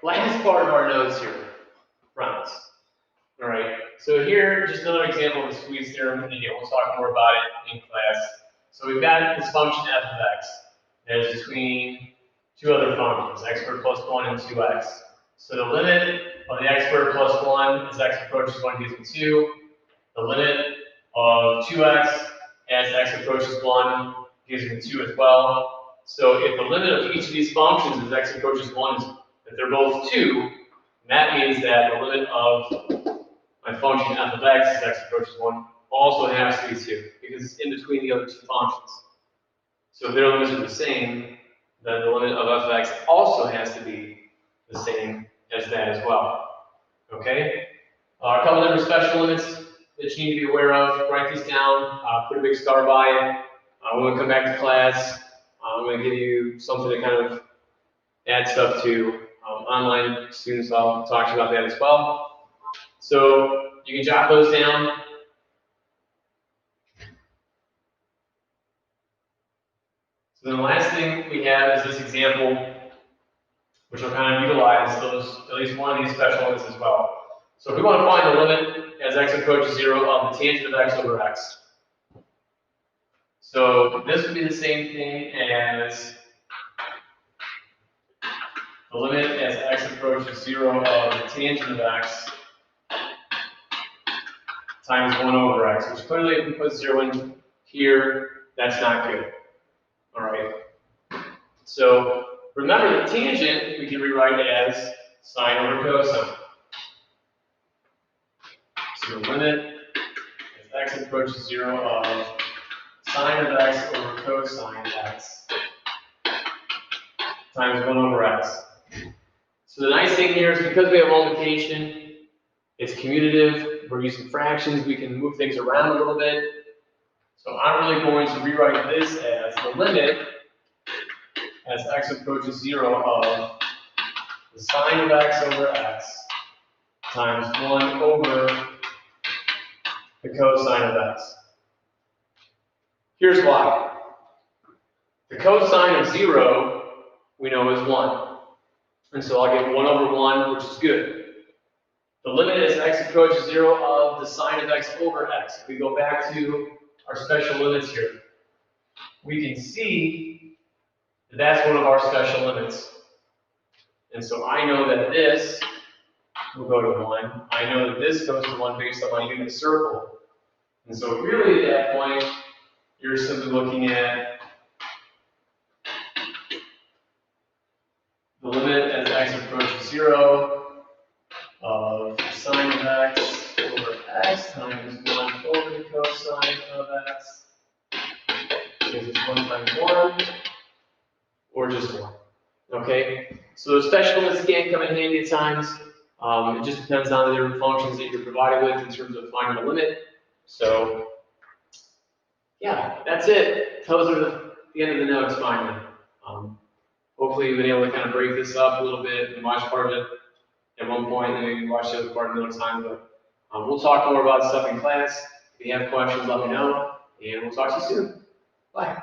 last part of our notes here, friends. All right, so here, just another example of the squeeze theorem, and again, we'll talk more about it in class. So we've got this function f of x that is between two other functions, x squared plus 1 and 2x. So the limit of the x squared plus 1 as x approaches 1 gives me 2. The limit of 2x as x approaches 1 gives me 2 as well. So if the limit of each of these functions as x approaches 1 is that they're both 2, that means that the limit of my function f of x as x approaches 1 also has to be 2, because it's in between the other two functions. So if their limits are the same, then the limit of f of x also has to be the same as that as well. Okay? A couple different special limits that you need to be aware of. Write these down, put a big star by it. When we come back to class, I'm going to give you something to kind of add stuff to. Online students, I'll talk to you about that as well. So you can jot those down. So then the last thing we have is this example, which will kind of utilize those, at least one of these special limits as well. So if we want to find the limit as x approaches 0 of the tangent of x over x. So this would be the same thing as the limit as x approaches 0 of the tangent of x times 1 over x, which clearly if we put 0 in here, that's not good. All right. So remember the tangent we can rewrite as sine over cosine. So the limit as x approaches 0 of sine of x over cosine x times 1 over x. So the nice thing here is because we have multiplication, it's commutative, we're using fractions, we can move things around a little bit. So I'm really going to rewrite this as the limit as x approaches 0 of the sine of x over x times 1 over the cosine of x. Here's why. The cosine of 0 we know is 1. And so I'll get 1 over 1, which is good. The limit as x approaches 0 of the sine of x over x. If we go back to our special limits here, we can see that that's one of our special limits. And so I know that this will go to 1. I know that this goes to 1 based on my unit circle. And so really at that point, you're simply looking at the limit as x approaches 0 of sine of x over x times 1 over the cosine of x. Because it's 1 times 1, or just 1. Okay? So those special limits can come in handy at times. It just depends on the different functions that you're provided with in terms of finding the limit. So, yeah, that's it. Those are the end of the notes finally. Hopefully you've been able to kind of break this up a little bit and watch part of it at one point, and maybe watch the other part another time. But we'll talk more about stuff in class. If you have questions, let me know, and we'll talk to you soon. Bye.